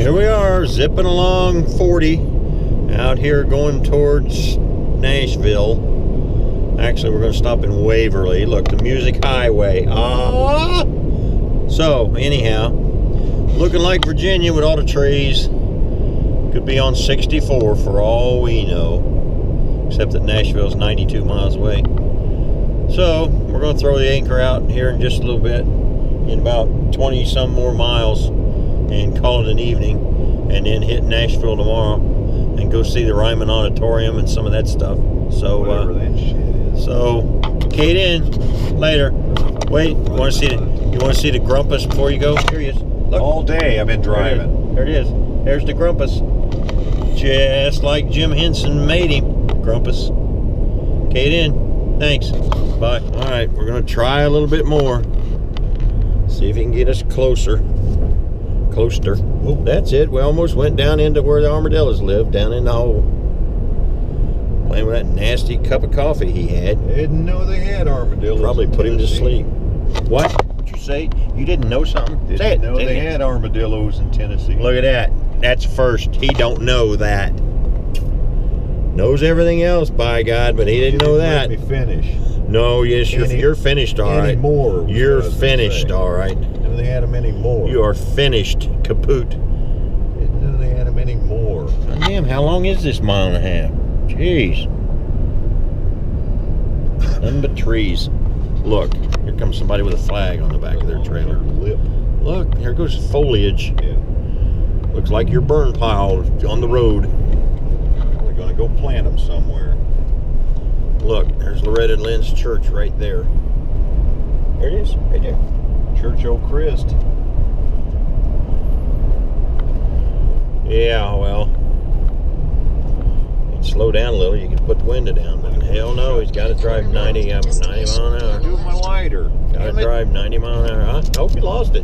Here we are, zipping along 40, out here going towards Nashville. Actually, we're going to stop in Waverly. Look, the Music Highway. So, anyhow, looking like Virginia with all the trees. Could be on 64 for all we know, except that Nashville's 92 miles away. So, we're going to throw the anchor out here in just a little bit, in about 20 some more miles, and call it an evening, and then hit Nashville tomorrow and go see the Ryman Auditorium and some of that stuff. So whatever that shit is. So Kate in later. Wait, you want to see the Grumpus before you go? Here he is. Look. All day I've been driving. There it is. There's the Grumpus. Just like Jim Henson made him. Grumpus. Kate in. Thanks. Bye. All right, we're gonna try a little bit more. See if he can get us closer. Oh, that's it. We almost went down into where the armadillos live, down in the hole. Playing with that nasty cup of coffee he had. Didn't know they had armadillos. Probably put him to sleep. What? What'd you say? You didn't know something? Say it. Didn't know they had armadillos in Tennessee. Look at that. That's first. He don't know that. Knows everything else, by God, but he didn't know that. Let me finish. No, yes, you're finished, all right. More. You're finished, all right. Didn't know they had them anymore. You are finished, kaput. Didn't know they had them anymore. God damn, how long is this mile and a half? Jeez. Nothing but trees. Look, here comes somebody with a flag on the back of their trailer. Look, here goes foliage. Yeah. Looks like your burn pile on the road. They're gonna go plant them somewhere. Look, there's Loretta and Lynn's church right there. There it is, right there. Church O' Christ. Yeah, well, he'd slow down a little. You could put the window down. But hell no, he's got to drive 90 mile an hour. Do my lighter. Got to drive 90 mile an hour. I hope you lost it.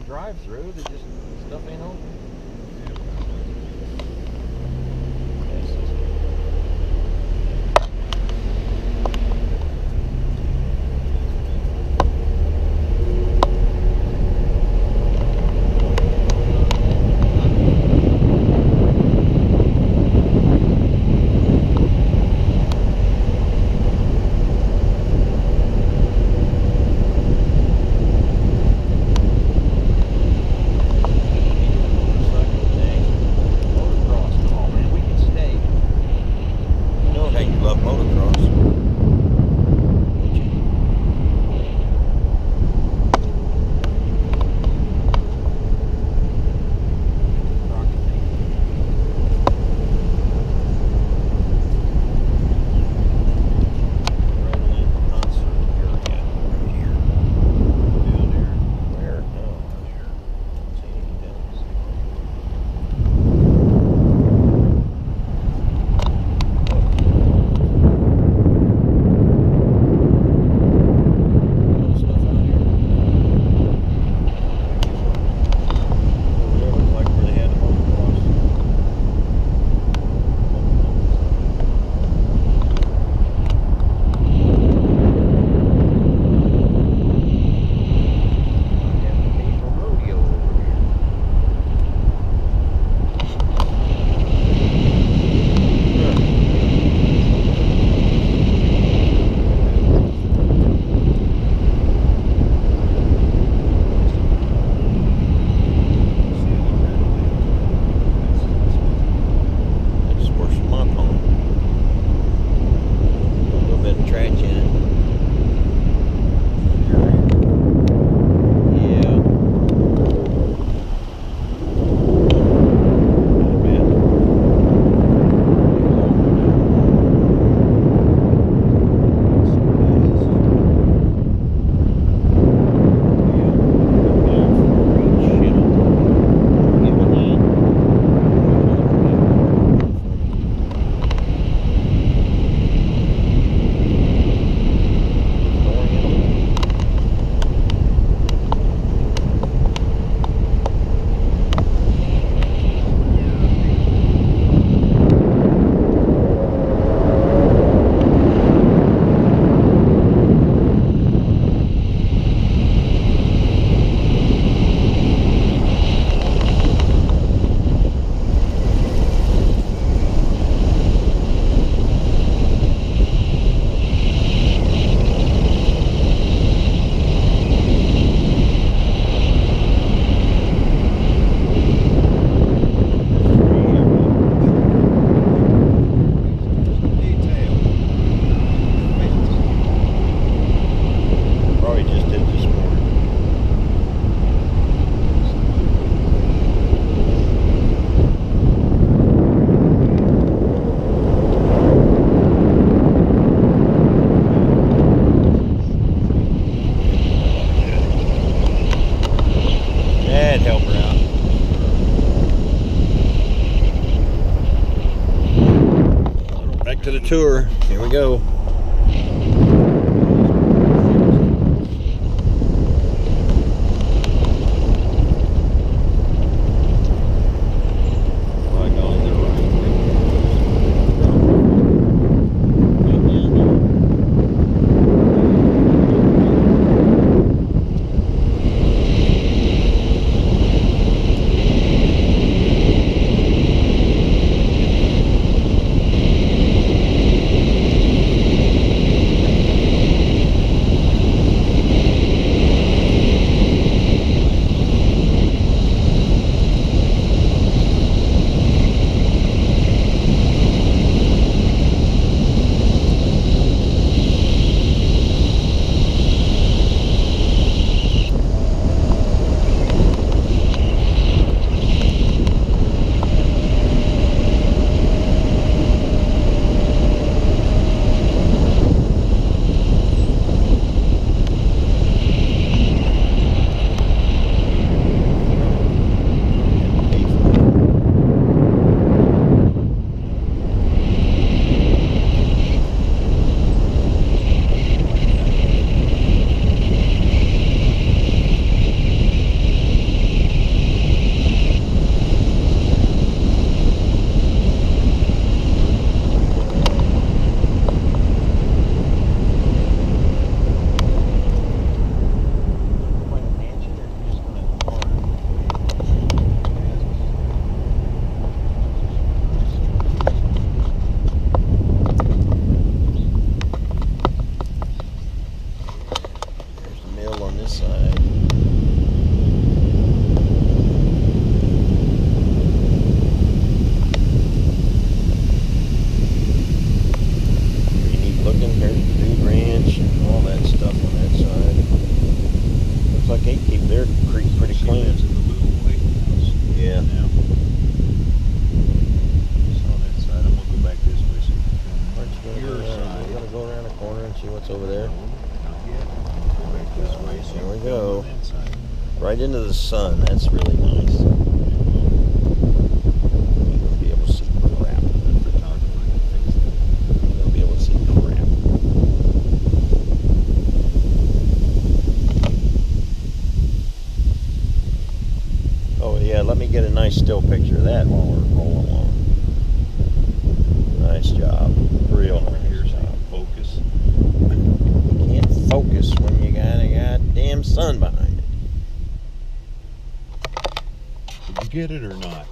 Drive through, they just stuff ain't open. Love motocross. Back to the tour. Here we go. Right into the sun. That's really nice. You'll be able to see crap. You'll be able to see crap. Oh yeah, let me get a nice still picture of that while we're rolling along. Nice job. Real nice job. Focus. You can't focus when you got a goddamn sun behind. Did you get it or not?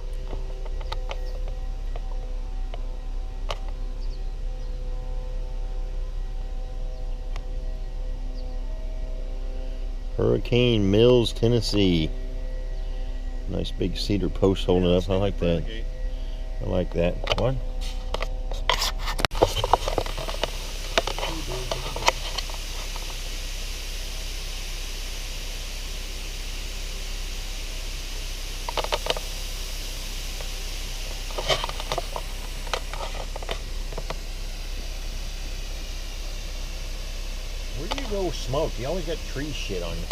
Hurricane Mills, Tennessee. Nice big cedar post holding it up. I like that. I like that. What? Where do you go smoke? You always got tree shit on you.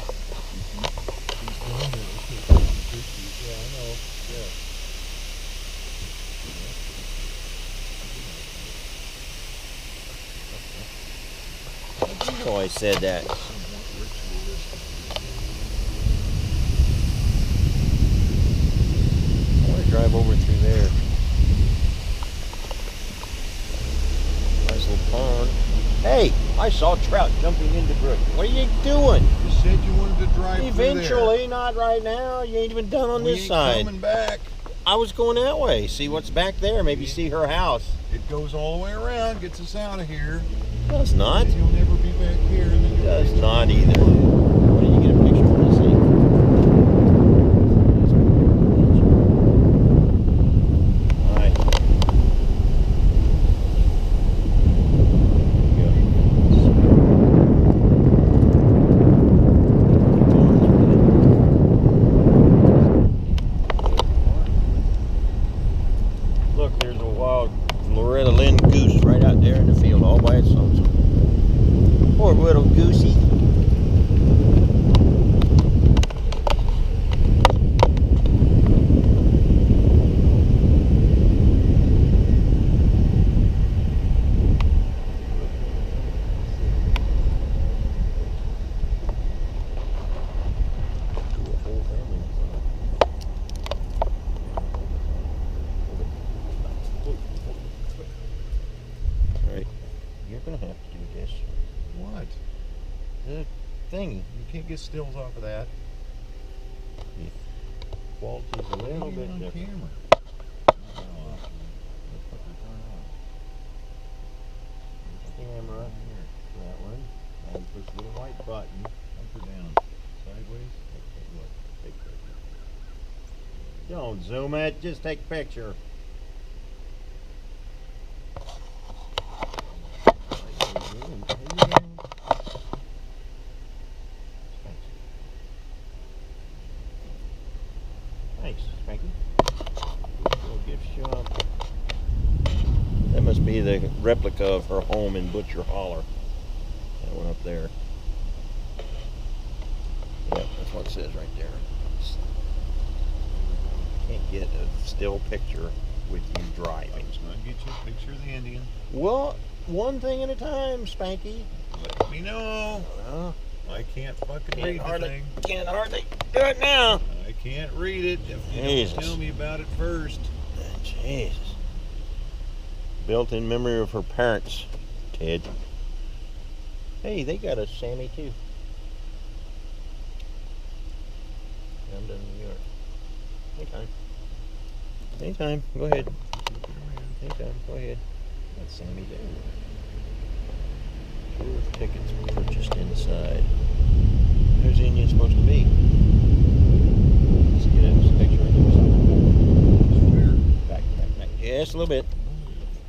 Yeah, I know. Yeah. You know I said that. I want to drive over through there. Nice little pond. Hey, I saw trout jumping into brook. What are you doing? You said you wanted to drive Eventually, not right now. You ain't even done on this side. Coming back. I was going that way. See what's back there. Maybe see her house. It goes all the way around, gets us out of here. Does not. You'll never be back here. And then Does not either. Why don't you get a picture of this thing? All right. Look, there's a wild Loretta Lynn goose right out there in the field all by itself. Poor little goosey. The thingy. You can't get stills off of that. Waltz is a little bit on different. camera. Camera. That one. And push the little white button. Up or down? Sideways? Look, take picture. Don't zoom it, just take a picture. Thanks, Spanky. Little gift shop. That must be the replica of her home in Butcher Holler. That one up there. Yep, that's what it says right there. Can't get a still picture with you driving. I'll get you a picture of the Indian. Well, one thing at a time, Spanky. Let me know. I can't fucking read the thing. Can't hardly do it now. I can't read it if you don't tell me about it first. Jesus. Built in memory of her parents, Ted. Hey, they got a Sammy too. I'm done in New York. Anytime. Anytime. Go ahead. Anytime. Go ahead. Got Sammy there. Tour tickets purchased inside. Who's the Indian supposed to be? Let's get a picture of him. Back. Just a little bit.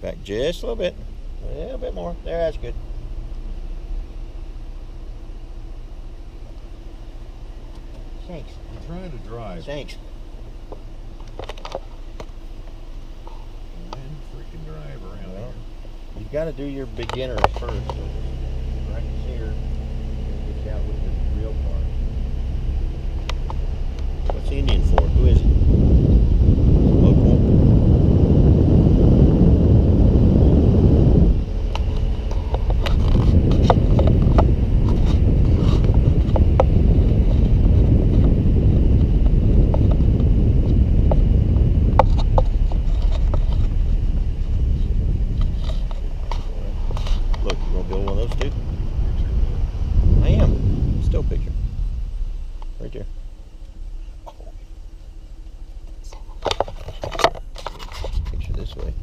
Back just a little bit. A little bit more. There, that's good. Thanks. I'm trying to drive. Thanks. And freaking drive around here. You've got to do your beginner first. Practice here. Get you out with the real car. What's the Indian for? Who is it? Local? Look, you gonna build one of those too? I am. Still picture. Right there. Picture this way.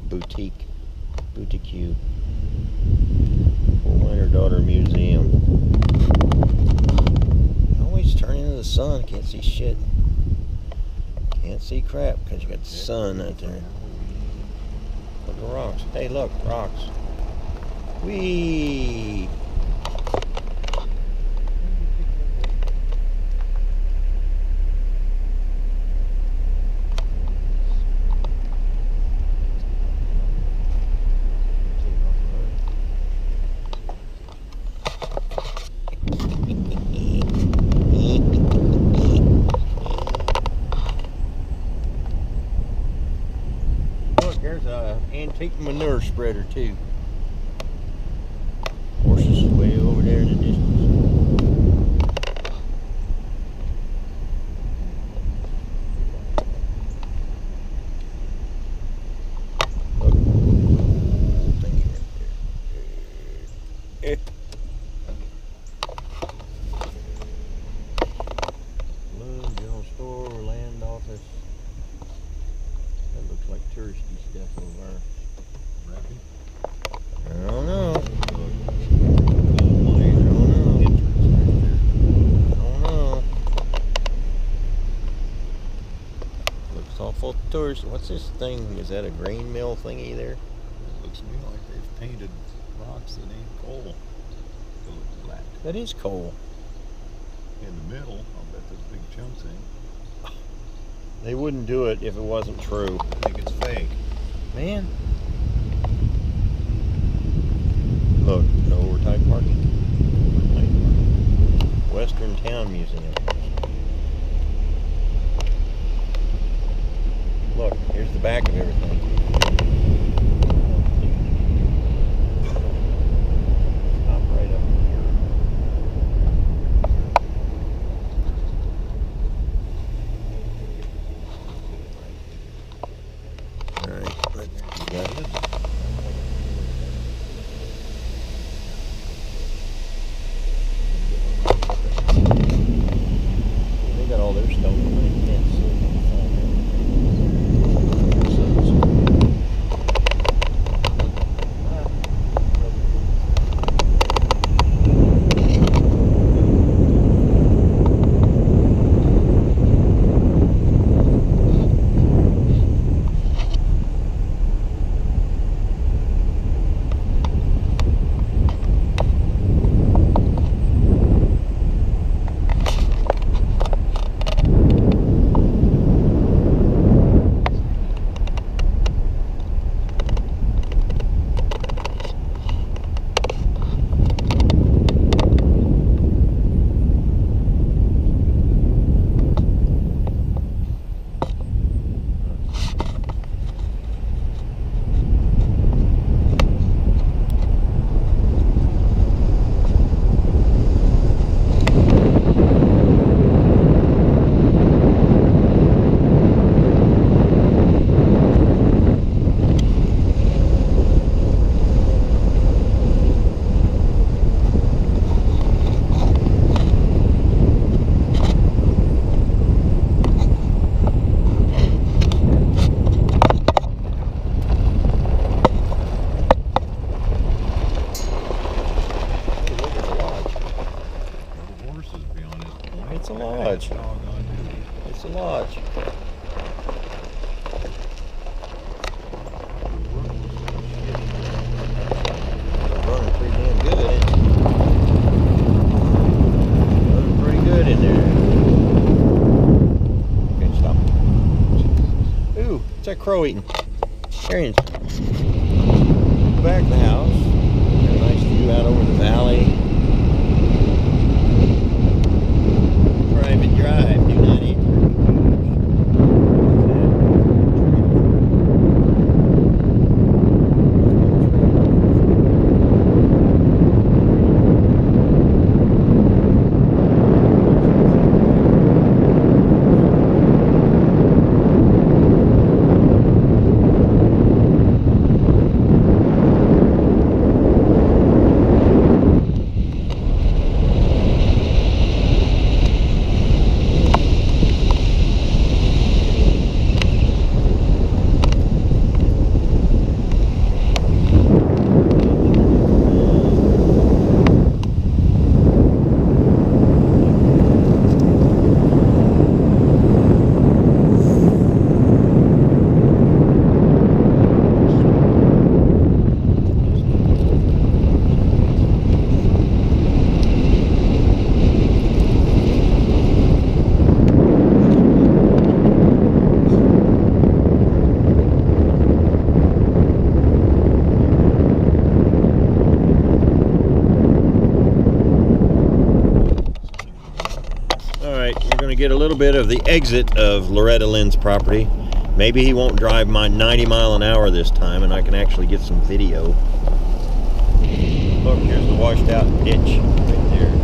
Boutique. Boutique. Miner Daughter Museum. Always turn into the sun. Can't see shit. Can't see crap because you got the sun out there. Look at rocks. Hey, look, rocks. Whee! Look, there's a antique manure spreader too. Horses way over there in the distance. Look, thingy right there. Loom, general store, land office. That looks like touristy stuff over there. Wrapping. I don't know. Looks awful tourist. What's this thing? Is that a grain mill thingy there? It looks to me like they've painted rocks that ain't coal. They look black. That is coal. In the middle, I'll bet those big chunks ain't. They wouldn't do it if it wasn't true. I think it's fake. Man. Look, no overtime parking. Western Town Museum. Look, here's the back of everything. Stop right up here. Alright, let's go. This. 'Cause crow eating. Arians. Back of the house. Got a nice view out over the valley. Private drive. Do not enter. Get a little bit of the exit of Loretta Lynn's property. Maybe he won't drive my 90 mile an hour this time and I can actually get some video. Look, here's the washed out ditch right there.